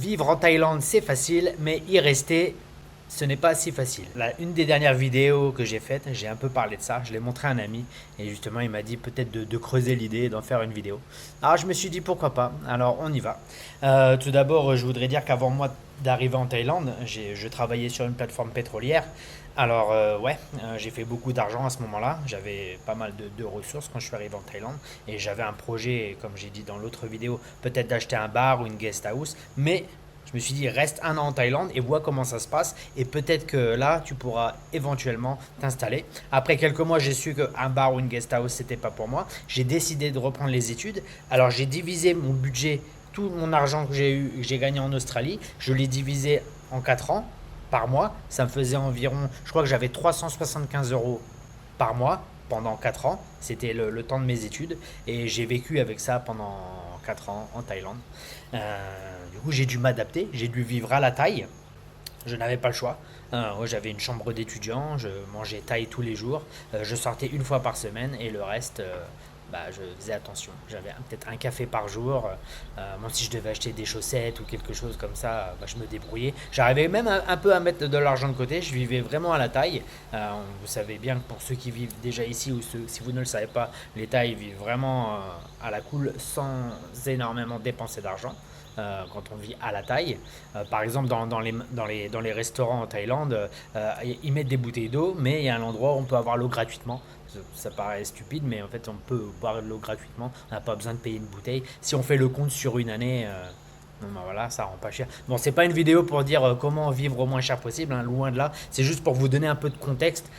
Vivre en Thaïlande, c'est facile, mais y rester, ce n'est pas si facile. Une des dernières vidéos que j'ai faites, j'ai un peu parlé de ça. Je l'ai montré à un ami et justement, il m'a dit peut-être de creuser l'idée et d'en faire une vidéo. Alors, je me suis dit pourquoi pas. Alors, on y va. Tout d'abord, je voudrais dire qu'avant moi d'arriver en Thaïlande, je travaillais sur une plateforme pétrolière. Alors, ouais, j'ai fait beaucoup d'argent à ce moment-là. J'avais pas mal de ressources quand je suis arrivé en Thaïlande. Et j'avais un projet, comme j'ai dit dans l'autre vidéo, peut-être d'acheter un bar ou une guest house. Mais je me suis dit, reste un an en Thaïlande et vois comment ça se passe. Et peut-être que là, tu pourras éventuellement t'installer. Après quelques mois, j'ai su qu'un bar ou une guest house, c'était pas pour moi. J'ai décidé de reprendre les études. Alors, j'ai divisé mon budget, tout mon argent que j'ai eu, que j'ai gagné en Australie. Je l'ai divisé en 4 ans par mois. Ça me faisait environ, je crois que j'avais 375 euros par mois pendant 4 ans. C'était le temps de mes études. Et j'ai vécu avec ça pendant 4 ans en Thaïlande. Du coup, j'ai dû m'adapter. J'ai dû vivre à la Thaï. Je n'avais pas le choix. Ouais, j'avais une chambre d'étudiant. Je mangeais Thaï tous les jours. Je sortais une fois par semaine. Et le reste, bah, je faisais attention. J'avais peut-être un café par jour. Même si je devais acheter des chaussettes ou quelque chose comme ça, bah, je me débrouillais. J'arrivais même un peu à mettre de l'argent de côté. Je vivais vraiment à la Thaï. Vous savez bien que pour ceux qui vivent déjà ici ou si vous ne le savez pas, les Thaïs vivent vraiment à la cool sans énormément dépenser d'argent. Quand on vit à la Thaï. Par exemple, dans les restaurants en Thaïlande, ils mettent des bouteilles d'eau, mais il y a un endroit où on peut avoir l'eau gratuitement. Ça paraît stupide, mais en fait, on peut boire de l'eau gratuitement. On n'a pas besoin de payer une bouteille. Si on fait le compte sur une année, bon, bah voilà, ça rend pas cher. Bon, c'est pas une vidéo pour dire comment vivre au moins cher possible, hein, loin de là. C'est juste pour vous donner un peu de contexte,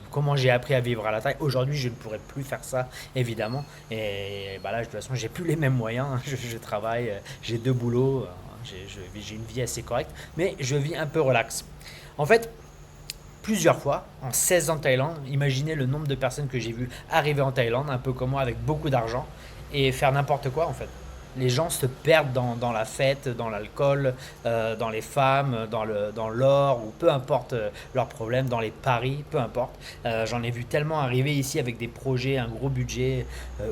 comment j'ai appris à vivre à la taille. Aujourd'hui, je ne pourrais plus faire ça, évidemment. Et bah là, de toute façon, j'ai plus les mêmes moyens. Je travaille, j'ai deux boulots, j'ai une vie assez correcte, mais je vis un peu relax. En fait, plusieurs fois, en 16 ans de Thaïlande, imaginez le nombre de personnes que j'ai vues arriver en Thaïlande, un peu comme moi, avec beaucoup d'argent, et faire n'importe quoi en fait. Les gens se perdent dans la fête, dans l'alcool, dans les femmes, dans l'or, ou peu importe leurs problèmes, dans les paris, peu importe. J'en ai vu tellement arriver ici avec des projets, un gros budget,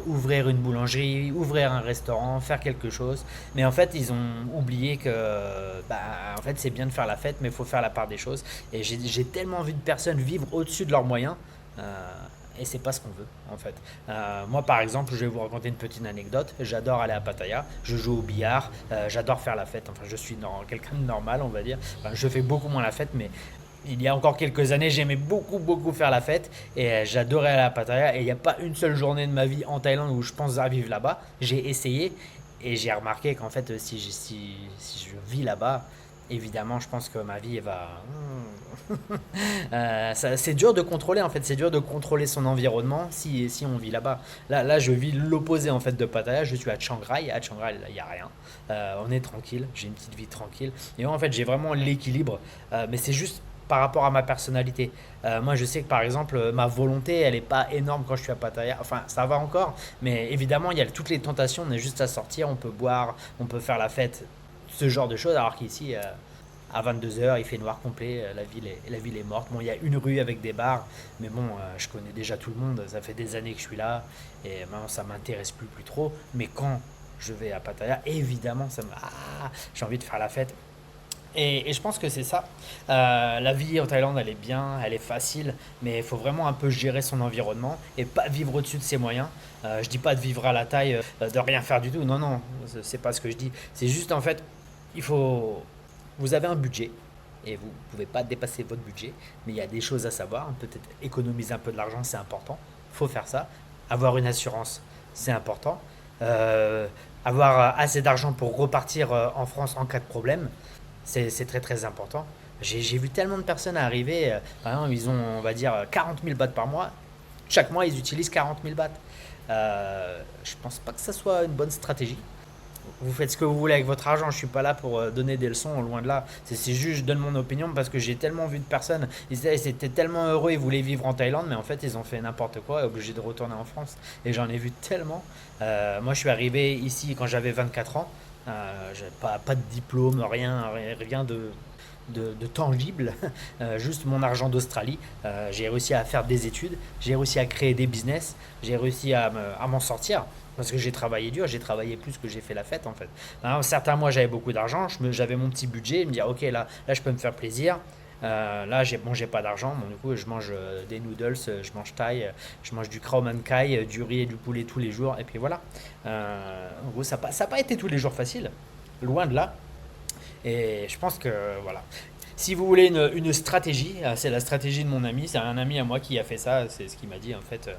ouvrir une boulangerie, ouvrir un restaurant, faire quelque chose. Mais en fait, ils ont oublié que bah, en fait, c'est bien de faire la fête, mais il faut faire la part des choses. Et j'ai tellement vu de personnes vivre au-dessus de leurs moyens. euh, et c'est pas ce qu'on veut en fait. Moi par exemple, je vais vous raconter une petite anecdote. J'adore aller à Pattaya, je joue au billard, j'adore faire la fête. Enfin, je suis quelqu'un de normal, on va dire. Enfin, je fais beaucoup moins la fête, mais il y a encore quelques années, j'aimais beaucoup faire la fête et j'adorais aller à Pattaya. Et il n'y a pas une seule journée de ma vie en Thaïlande où je pense à vivre là-bas. J'ai essayé et j'ai remarqué qu'en fait, si je vis là-bas, évidemment, je pense que ma vie va. C'est dur de contrôler en fait, c'est dur de contrôler son environnement si on vit là-bas. Là, je vis l'opposé en fait de Pattaya. Je suis à Chiang Rai. À Chiang Rai, il n'y a rien. On est tranquille. J'ai une petite vie tranquille. Et en fait, j'ai vraiment l'équilibre. Mais c'est juste par rapport à ma personnalité. Moi, je sais que par exemple, ma volonté, elle n'est pas énorme quand je suis à Pattaya. Enfin, ça va encore, mais évidemment, il y a toutes les tentations. On est juste à sortir, on peut boire, on peut faire la fête, ce genre de choses. Alors qu'ici, à 22 heures, il fait noir complet, la ville est morte. Bon, il y a une rue avec des bars, mais bon, je connais déjà tout le monde. Ça fait des années que je suis là, et maintenant, ça m'intéresse plus trop. Mais quand je vais à Pattaya, évidemment, j'ai envie de faire la fête. Et je pense que c'est ça. La vie en Thaïlande, elle est bien, elle est facile, mais il faut vraiment un peu gérer son environnement et pas vivre au-dessus de ses moyens. Je dis pas de vivre à la taille, de rien faire du tout. Non, non, c'est pas ce que je dis. C'est juste en fait, il faut. Vous avez un budget et vous ne pouvez pas dépasser votre budget, mais il y a des choses à savoir. Peut-être économiser un peu de l'argent, c'est important. Il faut faire ça. Avoir une assurance, c'est important. Euh, Avoir assez d'argent pour repartir en France en cas de problème, c'est très important. J'ai vu tellement de personnes arriver, par exemple, ils ont, on va dire, 40 000 bahts par mois. Chaque mois, ils utilisent 40 000 bahts. Je pense pas que ça soit une bonne stratégie. Vous faites ce que vous voulez avec votre argent, je suis pas là pour donner des leçons, loin de là. C'est juste, je donne mon opinion parce que j'ai tellement vu de personnes, ils étaient tellement heureux, ils voulaient vivre en Thaïlande, mais en fait, ils ont fait n'importe quoi et obligés de retourner en France. Et j'en ai vu tellement. Moi, je suis arrivé ici quand j'avais 24 ans. J'avais pas de diplôme, rien de tangible, juste mon argent d'Australie. J'ai réussi à faire des études, j'ai réussi à créer des business, j'ai réussi à m'en sortir. Parce que j'ai travaillé dur, j'ai travaillé plus que j'ai fait la fête en fait. Hein, certains mois j'avais beaucoup d'argent, j'avais mon petit budget, me dire ok là je peux me faire plaisir. Là j'ai pas d'argent, bon, du coup je mange des noodles, je mange thaï, je mange du khao man kai, du riz et du poulet tous les jours et puis voilà. En gros ça a pas été tous les jours facile, loin de là. Et je pense que voilà. Si vous voulez une stratégie, c'est la stratégie de mon ami, c'est un ami à moi qui a fait ça, c'est ce qu'il m'a dit en fait.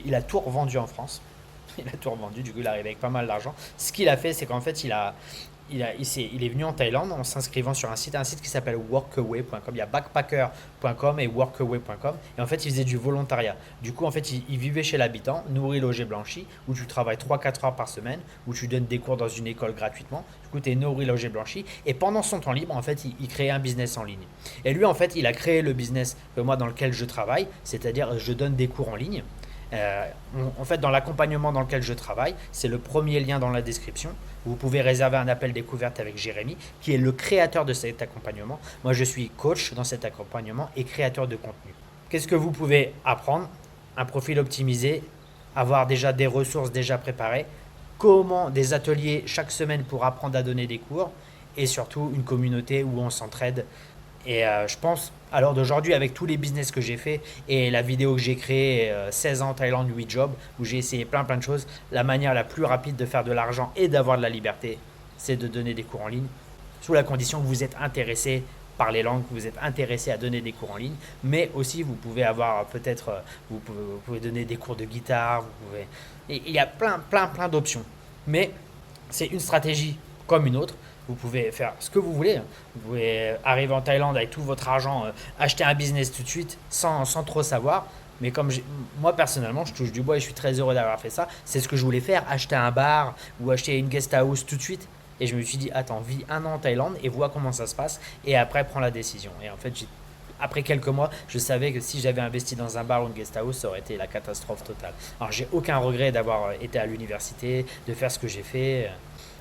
Il a tout revendu en France. Il a tout revendu, du coup il arrive avec pas mal d'argent. Ce qu'il a fait, c'est qu'en fait il est venu en Thaïlande en s'inscrivant sur un site qui s'appelle workaway.com. Il y a backpacker.com et workaway.com. Et en fait, il faisait du volontariat. Du coup, en fait, il vivait chez l'habitant, nourri, logé, blanchi, où tu travailles 3 4 heures par semaine, où tu donnes des cours dans une école gratuitement. Du coup, tu es nourri, logé, blanchi. Et pendant son temps libre, en fait, il créait un business en ligne. Et lui, en fait, il a créé le business que moi, dans lequel je travaille, c'est-à-dire je donne des cours en ligne. Euh, En fait, dans l'accompagnement dans lequel je travaille, c'est le premier lien dans la description. Vous pouvez réserver un appel découverte avec Jérémy, qui est le créateur de cet accompagnement. Moi, je suis coach dans cet accompagnement et créateur de contenu. Qu'est-ce que vous pouvez apprendre? Un profil optimisé, avoir déjà des ressources déjà préparées, comment des ateliers chaque semaine pour apprendre à donner des cours, et surtout une communauté où on s'entraide. Et je pense, à l'heure d'aujourd'hui, avec tous les business que j'ai fait et la vidéo que j'ai créée, 16 ans en Thaïlande, 8 jobs, où j'ai essayé plein de choses, la manière la plus rapide de faire de l'argent et d'avoir de la liberté, c'est de donner des cours en ligne, sous la condition que vous êtes intéressé par les langues, que vous êtes intéressé à donner des cours en ligne, mais aussi vous pouvez avoir peut-être, vous pouvez donner des cours de guitare, vous pouvez, et il y a plein d'options. Mais c'est une stratégie comme une autre. Vous pouvez faire ce que vous voulez. Vous pouvez arriver en Thaïlande avec tout votre argent, acheter un business tout de suite sans trop savoir. Mais comme moi personnellement, je touche du bois et je suis très heureux d'avoir fait ça. C'est ce que je voulais faire, acheter un bar ou acheter une guest house tout de suite. Et je me suis dit, attends, vis un an en Thaïlande et vois comment ça se passe. Et après, prends la décision. Et en fait, après quelques mois, je savais que si j'avais investi dans un bar ou une guest house, ça aurait été la catastrophe totale. Alors, j'ai aucun regret d'avoir été à l'université, de faire ce que j'ai fait.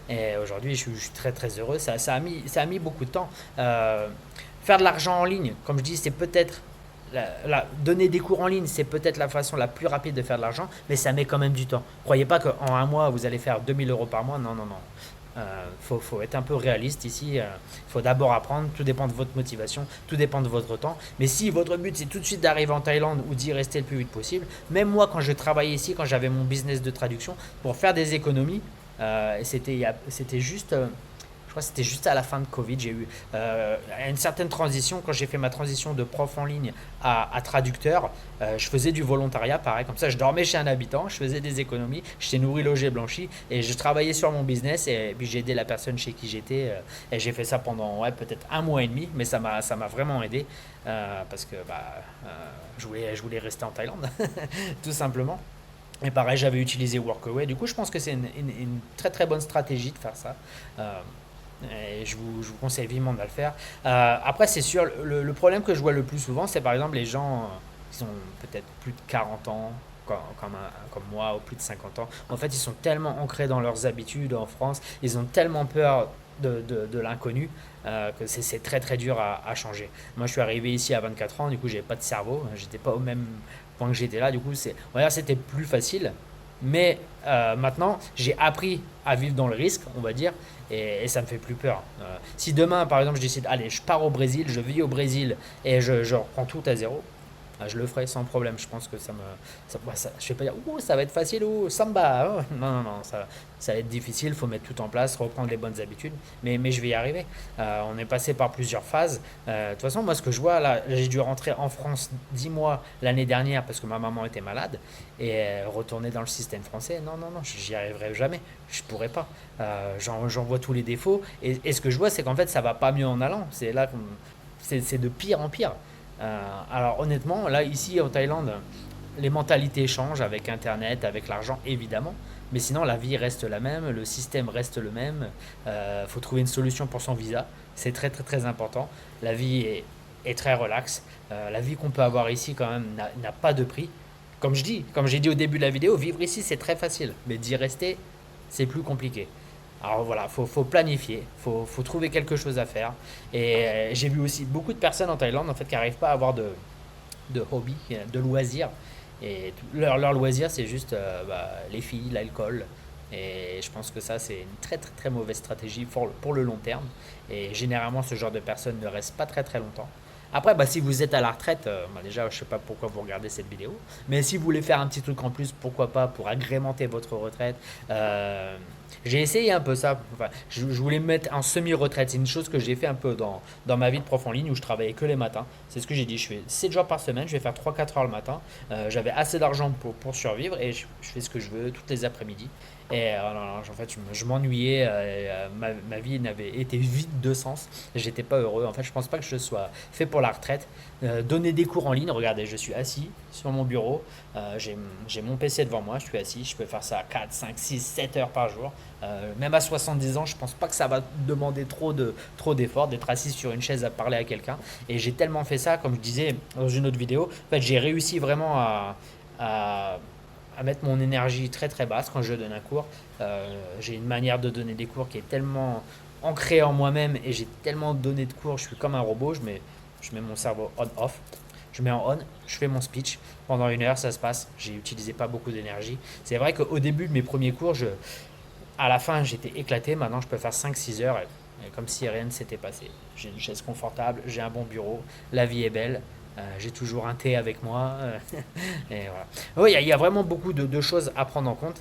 Et aujourd'hui, je suis très heureux. Ça a mis beaucoup de temps. Faire de l'argent en ligne, comme je dis, c'est peut-être donner des cours en ligne, c'est peut-être la façon la plus rapide de faire de l'argent, mais ça met quand même du temps. Croyez pas qu'en un mois, vous allez faire 2 000 € par mois. Non, non, non. Faut être un peu réaliste ici. Faut d'abord apprendre. Tout dépend de votre motivation, tout dépend de votre temps. Mais si votre but c'est tout de suite d'arriver en Thaïlande ou d'y rester le plus vite possible, même moi quand je travaillais ici, quand j'avais mon business de traduction, pour faire des économies, c'était juste, je crois que c'était juste à la fin de Covid, j'ai eu une certaine transition, quand j'ai fait ma transition de prof en ligne à traducteur, je faisais du volontariat, pareil, comme ça je dormais chez un habitant, je faisais des économies, j'étais nourri, logé, blanchi, et je travaillais sur mon business, et puis j'ai aidé la personne chez qui j'étais, et j'ai fait ça pendant ouais, peut-être un mois et demi, mais ça m'a vraiment aidé, parce que je voulais rester en Thaïlande, tout simplement. Et pareil, j'avais utilisé Workaway. Du coup, je pense que c'est une très bonne stratégie de faire ça. Euh, et je vous conseille vivement de le faire. Après, c'est sûr, le problème que je vois le plus souvent, c'est par exemple les gens qui ont peut-être plus de 40 ans, comme moi, ou plus de 50 ans. En fait, ils sont tellement ancrés dans leurs habitudes en France, ils ont tellement peur de l'inconnu, que c'est très dur à changer. Moi, je suis arrivé ici à 24 ans, du coup, j'avais pas de cerveau, j'étais pas au même point que j'étais là, du coup, on va dire, c'était plus facile. Mais maintenant, j'ai appris à vivre dans le risque, on va dire, et ça me fait plus peur. Si demain, par exemple, je décide, allez, je pars au Brésil, je vis au Brésil et je reprends tout à zéro, je le ferai sans problème. Je pense que je vais pas dire, ouh, ça va être facile ou samba. Oh. Non, non, non, ça va être difficile. Il faut mettre tout en place, reprendre les bonnes habitudes. Mais je vais y arriver. On est passé par plusieurs phases. De toute façon, moi, ce que je vois là, j'ai dû rentrer en France 10 mois l'année dernière parce que ma maman était malade et retourner dans le système français. Non, non, non, j'y arriverai jamais. Je pourrais pas. J'en vois tous les défauts. Et ce que je vois, c'est qu'en fait, ça va pas mieux en allant. C'est de pire en pire. Alors honnêtement, là ici en Thaïlande, les mentalités changent avec Internet, avec l'argent évidemment, mais sinon la vie reste la même, le système reste le même. Faut trouver une solution pour son visa, c'est très important. La vie est très relaxe. La vie qu'on peut avoir ici quand même n'a pas de prix. Comme j'ai dit au début de la vidéo, vivre ici c'est très facile, mais d'y rester c'est plus compliqué. Alors voilà, faut planifier, faut trouver quelque chose à faire. Et j'ai vu aussi beaucoup de personnes en Thaïlande en fait qui n'arrivent pas à avoir de hobby, de loisirs. Et leur loisir, c'est juste les filles, l'alcool. Et je pense que ça, c'est une très très très mauvaise stratégie pour le long terme. Et généralement, ce genre de personnes ne restent pas très très longtemps. Après, si vous êtes à la retraite, déjà, je sais pas pourquoi vous regardez cette vidéo, mais si vous voulez faire un petit truc en plus, pourquoi pas, pour agrémenter votre retraite. J'ai essayé un peu ça. Enfin, je voulais me mettre en semi-retraite. C'est une chose que j'ai fait un peu dans ma vie de prof en ligne où je travaillais que les matins. C'est ce que j'ai dit. Je fais 7 jours par semaine, je vais faire 3 4 heures le matin. J'avais assez d'argent pour survivre et je fais ce que je veux toutes les après-midi. Et non, en fait, je m'ennuyais. Ma vie n'avait été vide de sens. J'étais pas heureux. En fait, je pense pas que je sois fait pour la retraite. Donner des cours en ligne. Regardez, je suis assis sur mon bureau. J'ai mon PC devant moi. Je suis assis. Je peux faire ça 4 5 6 7 heures par jour. Même à 70 ans, je pense pas que ça va demander trop d'efforts d'être assis sur une chaise à parler à quelqu'un. Et j'ai tellement fait ça, comme je disais dans une autre vidéo. En fait, j'ai réussi vraiment à à mettre mon énergie très très basse quand je donne un cours. J'ai une manière de donner des cours qui est tellement ancrée en moi-même et j'ai tellement donné de cours, je suis comme un robot, je mets mon cerveau on-off, je mets en on, je fais mon speech, pendant 1 heure ça se passe, j'ai utilisé pas beaucoup d'énergie. C'est vrai qu'au début de mes premiers cours, à la fin j'étais éclaté, maintenant je peux faire 5 6 heures et comme si rien ne s'était passé. J'ai une chaise confortable, j'ai un bon bureau, la vie est belle. J'ai toujours un thé avec moi. Et voilà. Oui, il y a vraiment beaucoup de choses à prendre en compte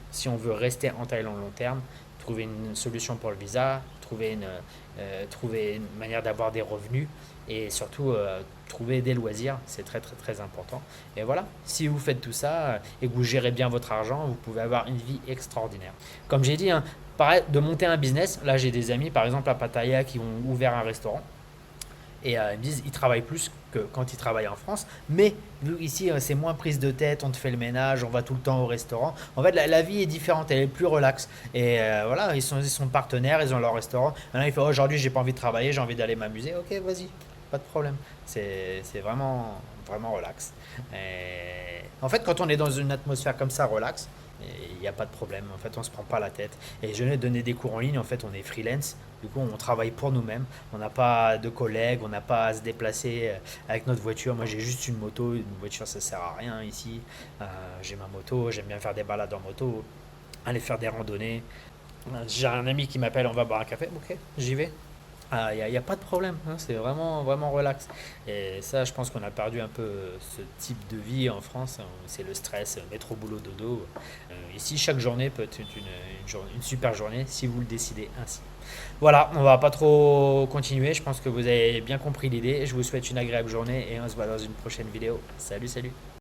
si on veut rester en Thaïlande long terme. Trouver une solution pour le visa, trouver une manière d'avoir des revenus et surtout trouver des loisirs. C'est très très très important. Et voilà, si vous faites tout ça et que vous gérez bien votre argent, vous pouvez avoir une vie extraordinaire. Comme j'ai dit, hein, pareil, de monter un business, là j'ai des amis par exemple à Pattaya qui ont ouvert un restaurant. Et ils me disent ils travaillent plus que quand ils travaillent en France. Mais vu ici, c'est moins prise de tête, on te fait le ménage, on va tout le temps au restaurant. En fait, la vie est différente, elle est plus relaxe. Et voilà, ils sont partenaires, ils ont leur restaurant. Maintenant, il fait aujourd'hui, j'ai pas envie de travailler, j'ai envie d'aller m'amuser. Ok, vas-y, pas de problème. C'est vraiment, vraiment relax. Et en fait, quand on est dans une atmosphère comme ça, relax, il n'y a pas de problème. En fait, on se prend pas la tête. Et je venais de donner des cours en ligne. En fait, on est freelance. Du coup, on travaille pour nous-mêmes. On n'a pas de collègues. On n'a pas à se déplacer avec notre voiture. Moi, j'ai juste une moto. Une voiture, ça sert à rien ici. J'ai ma moto. J'aime bien faire des balades en moto. Aller faire des randonnées. J'ai un ami qui m'appelle. On va boire un café. Ok, j'y vais. Il y a pas de problème, hein, c'est vraiment, vraiment relax. Et ça, je pense qu'on a perdu un peu ce type de vie en France, hein. C'est le stress, métro, boulot, dodo. Ici, chaque journée peut être une super journée si vous le décidez ainsi. Voilà, on va pas trop continuer. Je pense que vous avez bien compris l'idée. Je vous souhaite une agréable journée et on se voit dans une prochaine vidéo. Salut, salut.